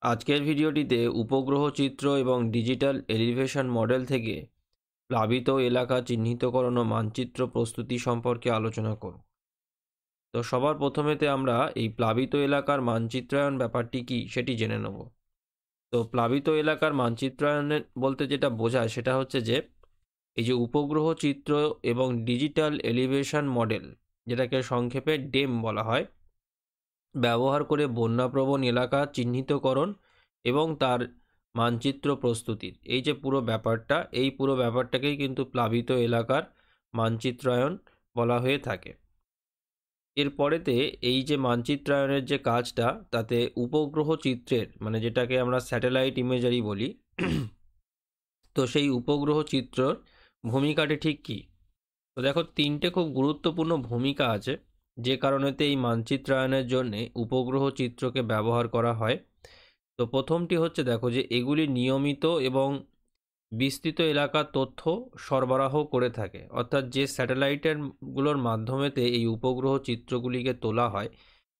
আজকের ভিডিওটিতে উপগ্রহ চিত্র এবং ডিজিটাল এলিভেশন মডেল থেকে প্লাবিত এলাকা চিহ্নিতকরণ ও মানচিত্র প্রস্তুতি সম্পর্কে আলোচনা করব। তো সবার প্রথমেতে আমরা এই প্লাবিত এলাকার মানচিত্রায়ন ব্যাপারটি কি সেটি জেনে নেব। তো প্লাবিত এলাকার মানচিত্রায়নের বলতে যেটা বোঝায় সেটা হচ্ছে যে এই যে উপগ্রহ চিত্র এবং ডিজিটাল এলিভেশন মডেল, যেটাকে সংক্ষেপে ডেম বলা হয়, ব্যবহার করে বন্যাপ্রবণ এলাকা চিহ্নিতকরণ এবং তার মানচিত্র প্রস্তুতির এই যে পুরো ব্যাপারটাকেই কিন্তু প্লাবিত এলাকার মানচিত্রায়ন বলা হয়ে থাকে। এরপরেতে এই যে মানচিত্রায়নের যে কাজটা, তাতে উপগ্রহ চিত্রের মানে যেটাকে আমরা স্যাটেলাইট ইমেজারি বলি, তো সেই উপগ্রহ চিত্রর ভূমিকাটি ঠিক কী। তো দেখো, তিনটে খুব গুরুত্বপূর্ণ ভূমিকা আছে যে কারণেতে এই মানচিত্রায়নের জন্য উপগ্রহ চিত্রকে ব্যবহার করা হয়। তো প্রথমটি হচ্ছে, দেখো যে এগুলি নিয়মিত এবং বিস্তৃত এলাকার তথ্য সরবরাহ করে থাকে, অর্থাৎ যে স্যাটেলাইটের গুলোর মাধ্যমেতে এই উপগ্রহ চিত্রগুলিকে তোলা হয়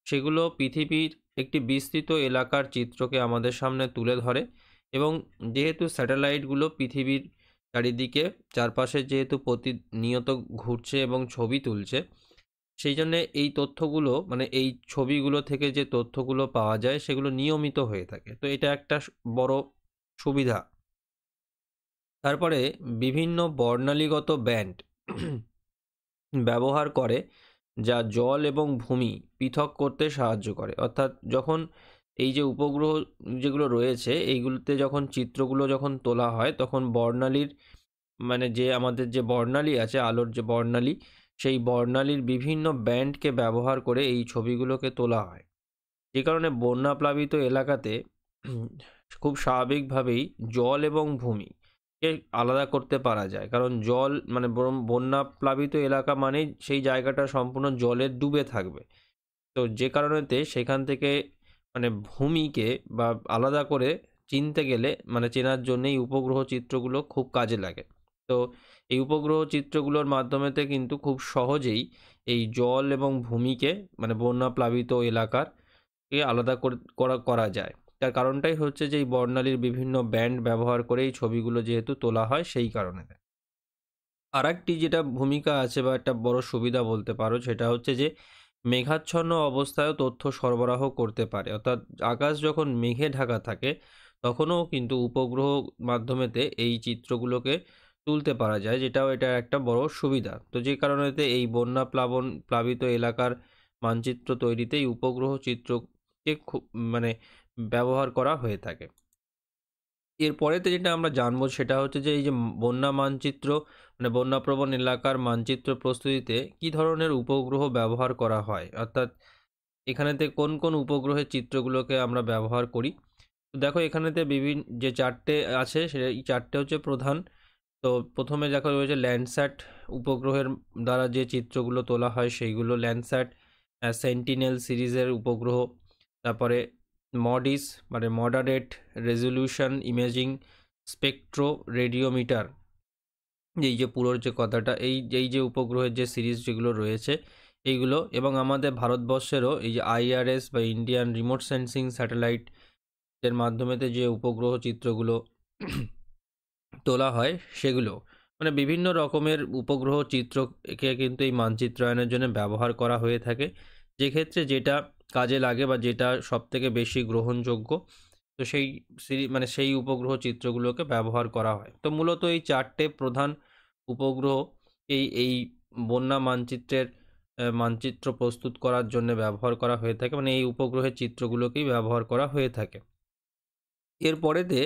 সেগুলো পৃথিবীর একটি বিস্তৃত এলাকার চিত্রকে আমাদের সামনে তুলে ধরে। এবং যেহেতু স্যাটেলাইটগুলো পৃথিবীর চারিদিকে চারপাশে যেহেতু প্রতিনিয়ত ঘুরছে এবং ছবি তুলছে, সেই জন্যে এই তথ্যগুলো মানে এই ছবিগুলো থেকে যে তথ্যগুলো পাওয়া যায় সেগুলো নিয়মিত হয়ে থাকে। তো এটা একটা বড় সুবিধা। তারপরে বিভিন্ন বর্ণালীগত ব্যান্ড ব্যবহার করে, যা জল এবং ভূমি পৃথক করতে সাহায্য করে। অর্থাৎ যখন এই যে উপগ্রহ যেগুলো রয়েছে এইগুলোতে যখন চিত্রগুলো যখন তোলা হয়, তখন বর্ণালীর মানে যে আমাদের যে বর্ণালী আছে, আলোর যে বর্ণালী, সেই বর্ণালীর বিভিন্ন ব্যান্ডকে ব্যবহার করে এই ছবিগুলোকে তোলা হয়। যে কারণে বন্যা প্লাবিত এলাকাতে খুব স্বাভাবিকভাবেই জল এবং ভূমি কে আলাদা করতে পারা যায়। কারণ জল মানে বন্যা প্লাবিত এলাকা মানেই সেই জায়গাটা সম্পূর্ণ জলে ডুবে থাকবে। তো যে কারণেতে সেখান থেকে মানে ভূমিকে বা আলাদা করে চিনতে গেলে মানে চেনার জন্য এই উপগ্রহ চিত্রগুলো খুব কাজে লাগে। তো এই উপগ্রহ চিত্রগুলোর মাধ্যমেতে কিন্তু খুব সহজেই এই জল এবং ভূমিকে মানে বন্যা প্লাবিত এলাকার আলাদা করা যায়। তার কারণটাই হচ্ছে যে এই বর্ণালীর বিভিন্ন ব্যান্ড ব্যবহার করে এই ছবিগুলো যেহেতু তোলা হয় সেই কারণে। আরেকটি যেটা ভূমিকা আছে বা একটা বড় সুবিধা বলতে পারো, সেটা হচ্ছে যে মেঘাচ্ছন্ন অবস্থায়ও তথ্য সরবরাহ করতে পারে। অর্থাৎ আকাশ যখন মেঘে ঢাকা থাকে তখনও কিন্তু উপগ্রহ মাধ্যমেতে এই চিত্রগুলোকে তুলতে পারা যায়, যেটাও এটা একটা বড় সুবিধা। তো যে কারণেতে এই বন্যা প্লাবিত এলাকার মানচিত্র তৈরিতে এই উপগ্রহ চিত্রকে খুব মানে ব্যবহার করা হয়ে থাকে। এরপরেতে যেটা আমরা জানবো সেটা হচ্ছে যে এই যে বন্যা মানচিত্র মানে বন্যাপ্রবণ এলাকার মানচিত্র প্রস্তুতিতে কি ধরনের উপগ্রহ ব্যবহার করা হয়, অর্থাৎ এখানেতে কোন কোন উপগ্রহের চিত্রগুলোকে আমরা ব্যবহার করি। তো দেখো, এখানেতে বিভিন্ন যে চারটে আছে এই চারটে হচ্ছে প্রধান। তো প্রথমে দেখো রয়েছে ল্যান্ডস্যাট উপগ্রহের দ্বারা যে চিত্রগুলো তোলা হয় সেইগুলো ল্যান্ডস্যাট সেন্টিনেল সিরিজের উপগ্রহ। তারপরে মডিস মানে moderate resolution imaging spectro radiometer, এই যে পুরোর যে কথাটা, এই যে উপগ্রহের যে সিরিজ যেগুলো রয়েছে এইগুলো, এবং আমাদের ভারতবর্ষেরও এই যে আইআরএস বা ইন্ডিয়ান রিমোট সেন্সিং স্যাটেলাইট এর মাধ্যমেতে যে উপগ্রহ চিত্রগুলো তোলা হয় সেগুলো, মানে বিভিন্ন রকমের উপগ্রহ চিত্রকে কিন্তু এই মানচিত্রায়নের জন্য ব্যবহার করা হয়ে থাকে। যে ক্ষেত্রে যেটা কাজে লাগে বা যেটা সব থেকে বেশি গ্রহণযোগ্য, তো সেই উপগ্রহ চিত্রগুলোকে ব্যবহার করা হয়। তো মূলত এই চারটে প্রধান উপগ্রহ এই বন্যা মানচিত্র প্রস্তুত করার জন্য ব্যবহার করা হয়ে থাকে, মানে এই উপগ্রহের চিত্রগুলোকেই ব্যবহার করা হয়ে থাকে। এরপরেতে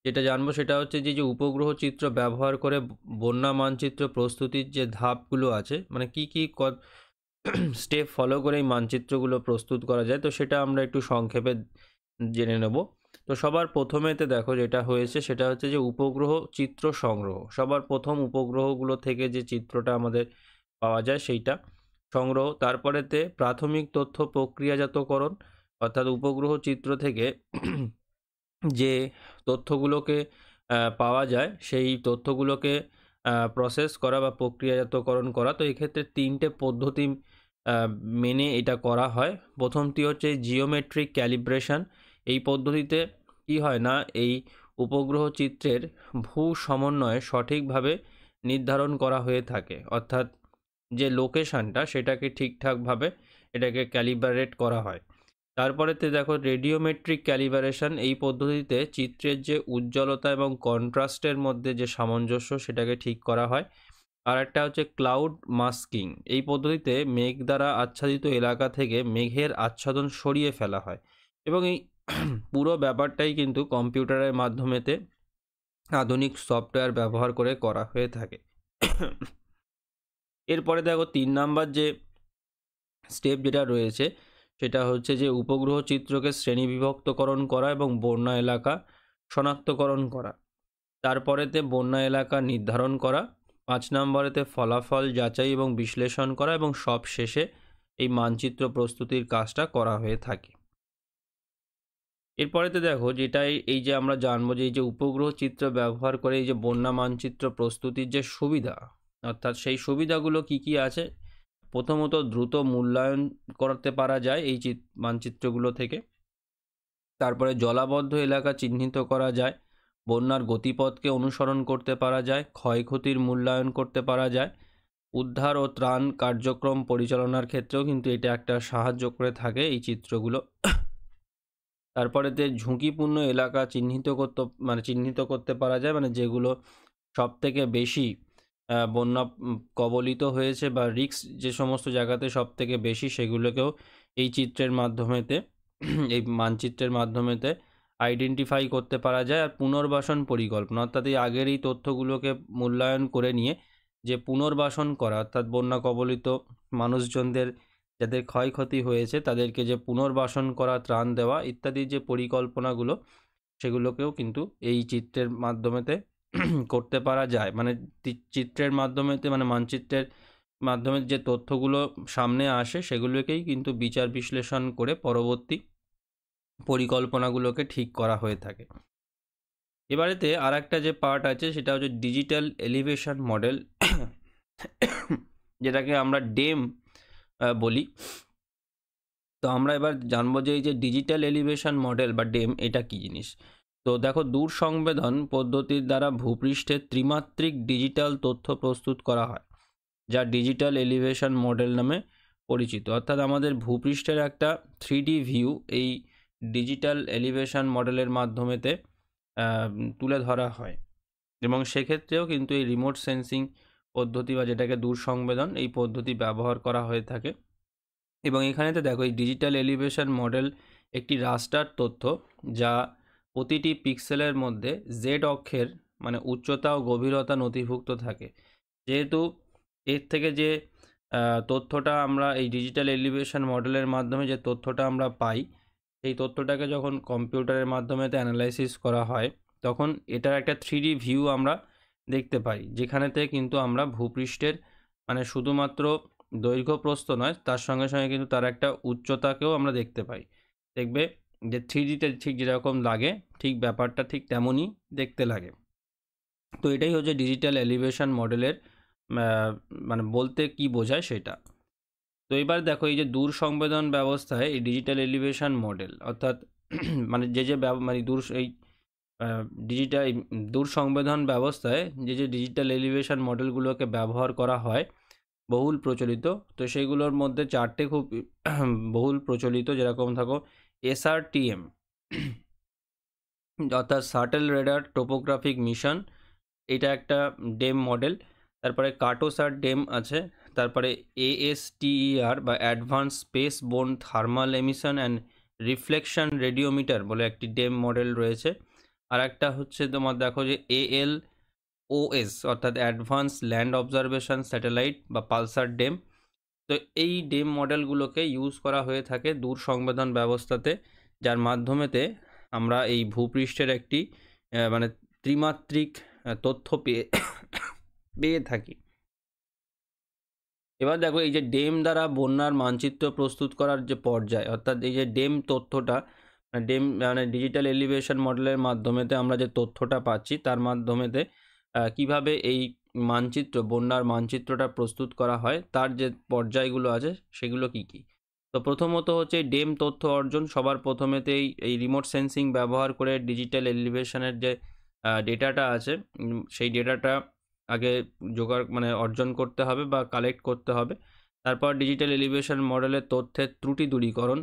যেটা জানবো সেটা হচ্ছে যে উপগ্রহ চিত্র ব্যবহার করে বন্যা মানচিত্র প্রস্তুতির যে ধাপগুলো আছে, মানে কি কি স্টেপ ফলো করে এই মানচিত্রগুলো প্রস্তুত করা যায়, তো সেটা আমরা একটু সংক্ষেপে জেনে নেব। তো সবার প্রথমেতে দেখো যেটা হয়েছে সেটা হচ্ছে যে উপগ্রহ চিত্র সংগ্রহ। সবার প্রথম উপগ্রহগুলো থেকে যে চিত্রটা আমাদের পাওয়া যায় সেইটা সংগ্রহ। তারপরেতে প্রাথমিক তথ্য প্রক্রিয়াজাতকরণ, অর্থাৎ উপগ্রহ চিত্র থেকে যে তথ্যগুলোকে পাওয়া যায় সেই তথ্যগুলোকে প্রসেস করা বা প্রক্রিয়াজাতকরণ করা। তো এক্ষেত্রে তিনটে পদ্ধতি মেনে এটা করা হয়। প্রথমটি হচ্ছে জিওমেট্রিক ক্যালিব্রেশন, এই পদ্ধতিতে কি হয় না, এই উপগ্রহ চিত্রের ভূ সমন্বয় সঠিকভাবে নির্ধারণ করা হয়ে থাকে, অর্থাৎ যে লোকেশানটা সেটাকে ঠিকঠাকভাবে এটাকে ক্যালিব্রেট করা হয়। তারপরেতে দেখো রেডিওমেট্রিক ক্যালিব্রেশন, এই পদ্ধতিতে চিত্রের যে উজ্জ্বলতা এবং কন্ট্রাস্টের মধ্যে যে সামঞ্জস্য সেটাকে ঠিক করা হয়। আর একটা হচ্ছে ক্লাউড মাস্কিং, এই পদ্ধতিতে মেঘ দ্বারা আচ্ছাদিত এলাকা থেকে মেঘের আচ্ছাদন সরিয়ে ফেলা হয় এবং এই পুরো ব্যাপারটাই কিন্তু কম্পিউটারের মাধ্যমেতে আধুনিক সফটওয়্যার ব্যবহার করে করা হয়ে থাকে। এরপরে দেখো 3 নাম্বার যে স্টেপ যেটা রয়েছে সেটা হচ্ছে যে উপগ্রহ চিত্রকে শ্রেণীবিভক্তকরণ করা এবং বন্যা এলাকা শনাক্তকরণ করা। তারপরেতে বন্যা এলাকা নির্ধারণ করা। 5 নম্বরেতে ফলাফল যাচাই এবং বিশ্লেষণ করা এবং সব শেষে এই মানচিত্র প্রস্তুতির কাজটা করা হয়ে থাকে। এরপরেতে দেখো যেটাই এই যে আমরা জানবো যে এই যে উপগ্রহ চিত্র ব্যবহার করে এই যে বন্যা মানচিত্র প্রস্তুতির যে সুবিধা, অর্থাৎ সেই সুবিধাগুলো কি কি আছে। প্রথমত দ্রুত মূল্যায়ন করতে পারা যায় এই মানচিত্রগুলো থেকে। তারপরে জলাবদ্ধ এলাকা চিহ্নিত করা যায়, বন্যার গতিপথকে অনুসরণ করতে পারা যায়, ক্ষয়ক্ষতির মূল্যায়ন করতে পারা যায়, উদ্ধার ও ত্রাণ কার্যক্রম পরিচালনার ক্ষেত্রেও কিন্তু এটা একটা সাহায্য করে থাকে এই চিত্রগুলো। তারপরেতে ঝুঁকিপূর্ণ এলাকা চিহ্নিত করতে পারা যায়, মানে যেগুলো সব থেকে বেশি বন্যা কবলিত হয়েছে বা রিস্ক যে সমস্ত জায়গাতে সব থেকে বেশি, সেগুলোকেও এই চিত্রের মাধ্যমেতে এই মানচিত্রের মাধ্যমেতে আইডেন্টিফাই করতে পারা যায়। আর পুনর্বাসন পরিকল্পনা, অর্থাৎ এই আগের এই তথ্যগুলোকে মূল্যায়ন করে নিয়ে যে পুনর্বাসন করা, অর্থাৎ বন্যা কবলিত মানুষজনদের যাদের ক্ষয়ক্ষতি হয়েছে তাদেরকে যে পুনর্বাসন করা, ত্রাণ দেওয়া ইত্যাদি যে পরিকল্পনাগুলো, সেগুলোকেও কিন্তু এই চিত্রের মাধ্যমেতে করতে পারা যায়। মানে চিত্রের মাধ্যমেতে, মানে মানচিত্রের মাধ্যমে যে তথ্যগুলো সামনে আসে সেগুলোকেই কিন্তু বিচার বিশ্লেষণ করে পরবর্তী পরিকল্পনাগুলোকে ঠিক করা হয়ে থাকে। এবারেতে আর একটা যে পার্ট আছে সেটা হচ্ছে ডিজিটাল এলিভেশন মডেল, যেটাকে আমরা ডেম বলি। তো আমরা এবার জানবো যে এই যে ডিজিটাল এলিভেশন মডেল বা ডেম এটা কী জিনিস। তো দেখো, দূর সংবেদন পদ্ধতির দ্বারা ভূপৃষ্ঠের ত্রিমাত্রিক ডিজিটাল তথ্য প্রস্তুত করা হয়, যা ডিজিটাল এলিভেশন মডেল নামে পরিচিত। অর্থাৎ আমাদের ভূপৃষ্ঠের একটা 3D ভিউ এই ডিজিটাল এলিভেশন মডেলের মাধ্যমেতে তুলে ধরা হয় এবং সেক্ষেত্রেও কিন্তু এই রিমোট সেন্সিং পদ্ধতি বা যেটাকে দূর সংবেদন, এই পদ্ধতি ব্যবহার করা হয়ে থাকে। এবং এখানেতে দেখো এই ডিজিটাল এলিভেশন মডেল একটি রাস্টার তথ্য, যা প্রতিটি পিক্সেলের মধ্যে জেড অক্ষের মানে উচ্চতা ও গভীরতা নথিভুক্ত থাকে। যেহেতু এর থেকে যে তথ্যটা আমরা এই ডিজিটাল এলিভেশন মডেলের মাধ্যমে যে তথ্যটা আমরা পাই, সেই তথ্যটাকে যখন কম্পিউটারের মাধ্যমে অ্যানালাইসিস করা হয় তখন এটার একটা 3D ভিউ আমরা দেখতে পাই, যেখানেতে কিন্তু আমরা ভূপৃষ্ঠের মানে শুধুমাত্র দৈর্ঘ্য প্রস্থ নয়, তার সঙ্গে সঙ্গে কিন্তু তার একটা উচ্চতাকেও আমরা দেখতে পাই। দেখবে যে 3Dতে ঠিক যেরকম লাগে ঠিক ব্যাপারটা ঠিক তেমনই দেখতে লাগে। তো এটাই হচ্ছে ডিজিটাল এলিভেশন মডেলের মানে বলতে কি বোঝায় সেটা। তো এবার দেখো এই যে দূর সংবেদন ব্যবস্থায় এই ডিজিটাল এলিভেশন মডেল, অর্থাৎ মানে মানে দূর সংবেদন ব্যবস্থায় যে ডিজিটাল এলিভেশন মডেলগুলোকে ব্যবহার করা হয় বহুল প্রচলিত। তো সেইগুলোর মধ্যে 4টে খুব বহুল প্রচলিত, যেরকম থাকো SRTM অর্থাৎ শাটল রেডার টোপোগ্রাফিক মিশন, এটা একটা ডেম মডেল। তারপরে কার্টোসার ডেম আছে। তারপরে ASTER বা advance space borne thermal emission and reflection radiometer বলে একটি ডেম মডেল রয়েছে। আর একটা হচ্ছে তোমার দেখো যে ALOS অর্থাৎ অ্যাডভান্স ল্যান্ড অবজারভেশন স্যাটেলাইট বা পালসার ডেম। তো এই ডেম মডেলগুলোকে ইউজ করা হয়ে থাকে দূর সংবেদন ব্যবস্থাতে, যার মাধ্যমেতে আমরা এই ভূপৃষ্ঠের একটি মানে ত্রিমাত্রিক তথ্য পেয়ে থাকি। এবার দেখো এই যে ডেম দ্বারা বন্যার মানচিত্র প্রস্তুত করার যে পর্যায়, অর্থাৎ এই যে ডেম তথ্যটা মানে ডিজিটাল এলিভেশন মডেলের মাধ্যমেতে আমরা যে তথ্যটা পাচ্ছি তার মাধ্যমেতে কিভাবে এই বন্যার মানচিত্রটা প্রস্তুত করা হয় তার যে পর্যায়গুলো আছে সেগুলো কি কি। তো প্রথমত হচ্ছে ডেম তথ্য অর্জন। সবার প্রথমেতেই এই রিমোট সেন্সিং ব্যবহার করে ডিজিটাল এলিভেশনের যে ডেটাটা আছে, সেই ডেটাটা আগে জোগাড় মানে অর্জন করতে হবে বা কালেক্ট করতে হবে। তারপর ডিজিটাল এলিভেশন মডেলের তথ্যের ত্রুটি দূরীকরণ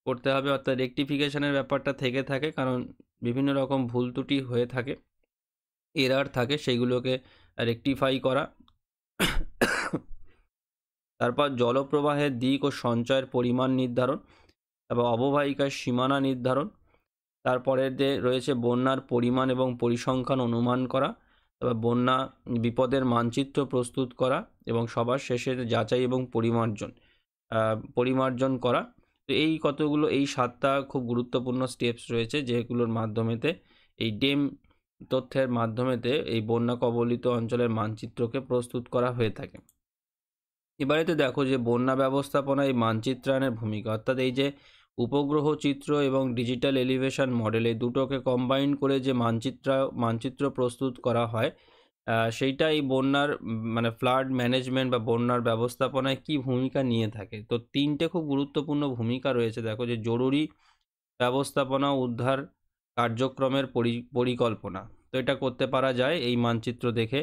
করতে হবে, অর্থাৎ রেকটিফিকেশনের ব্যাপারটা থেকে থাকে, কারণ বিভিন্ন রকম ভুল ত্রুটি হয়ে থাকে, এরার থাকে, সেইগুলোকে রেকটিফাই করা। তারপর জলপ্রবাহের দিক ও সঞ্চয়ের পরিমাণ নির্ধারণ, তারপর অববাহিকার সীমানা নির্ধারণ, তারপরে যে রয়েছে বন্যার পরিমাণ এবং পরিসংখ্যান অনুমান করা, তারপর বন্যা বিপদের মানচিত্র প্রস্তুত করা, এবং সবার শেষে যাচাই এবং পরিমার্জন করা। তো এই কতগুলো, এই 7টা খুব গুরুত্বপূর্ণ স্টেপস রয়েছে, যেগুলোর মাধ্যমেতে এই ডেম তথ্যের মাধ্যমেতে এই বন্যা কবলিত অঞ্চলের মানচিত্রকে প্রস্তুত করা হয়ে থাকে। এবারেতে দেখো যে বন্যা ব্যবস্থাপনায় মানচিত্রায়নের ভূমিকা, অর্থাৎ এই যে উপগ্রহ চিত্র এবং ডিজিটাল এলিভেশন মডেলে দুটোকে কম্বাইন করে যে মানচিত্র প্রস্তুত করা হয়, সেইটা এই বন্যার মানে ফ্লাড ম্যানেজমেন্ট বা বন্যার ব্যবস্থাপনায় কি ভূমিকা নিয়ে থাকে। তো 3টে খুব গুরুত্বপূর্ণ ভূমিকা রয়েছে। দেখো যে জরুরি ব্যবস্থাপনা, উদ্ধার কার্যক্রমের পরিকল্পনা, তো এটা করতে পারা যায় এই মানচিত্র দেখে।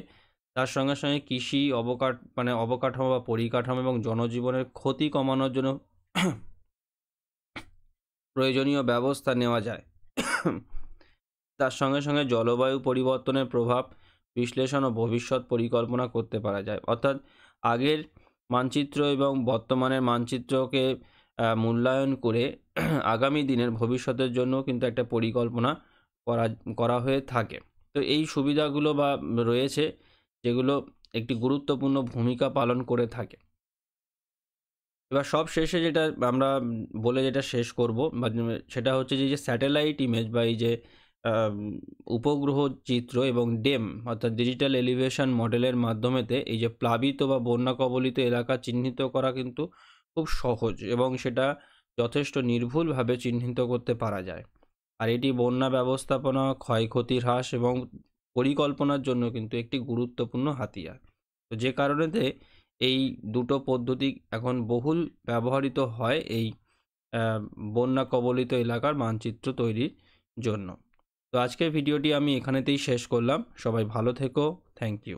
তার সঙ্গে সঙ্গে কৃষি অবকাঠামো বা পরিকাঠামো এবং জনজীবনের ক্ষতি কমানোর জন্য প্রয়োজনীয় ব্যবস্থা নেওয়া যায়। তার সঙ্গে সঙ্গে জলবায়ু পরিবর্তনের প্রভাব বিশ্লেষণ ও ভবিষ্যৎ পরিকল্পনা করতে পারা যায়, অর্থাৎ আগের মানচিত্র এবং বর্তমানের মানচিত্রকে মূল্যায়ন করে আগামী দিনের ভবিষ্যতের জন্য কিন্তু একটা পরিকল্পনা করা হয়ে থাকে। তো এই সুবিধাগুলো বা রয়েছে, যেগুলো একটি গুরুত্বপূর্ণ ভূমিকা পালন করে থাকে। এবার সব শেষে যেটা আমরা যেটা শেষ করব বা সেটা হচ্ছে যে স্যাটেলাইট ইমেজ বা এই যে উপগ্রহ চিত্র এবং ডেম অর্থাৎ ডিজিটাল এলিভেশন মডেলের মাধ্যমেতে এই যে প্লাবিত বা বন্যা কবলিত এলাকা চিহ্নিত করা কিন্তু খুব সহজ, এবং সেটা যথেষ্ট নির্ভুলভাবে চিহ্নিত করতে পারা যায়। আর এটি বন্যা ব্যবস্থাপনা, ক্ষয়ক্ষতি হ্রাস এবং পরিকল্পনার জন্য কিন্তু একটি গুরুত্বপূর্ণ হাতিয়ার। তো যে কারণেতে এই দুটো পদ্ধতি এখন বহুল ব্যবহৃত হয় এই বন্যা কবলিত এলাকার মানচিত্র তৈরির জন্য। তো আজকের ভিডিওটি আমি এখানেতেই শেষ করলাম। সবাই ভালো থেকো। Thank you.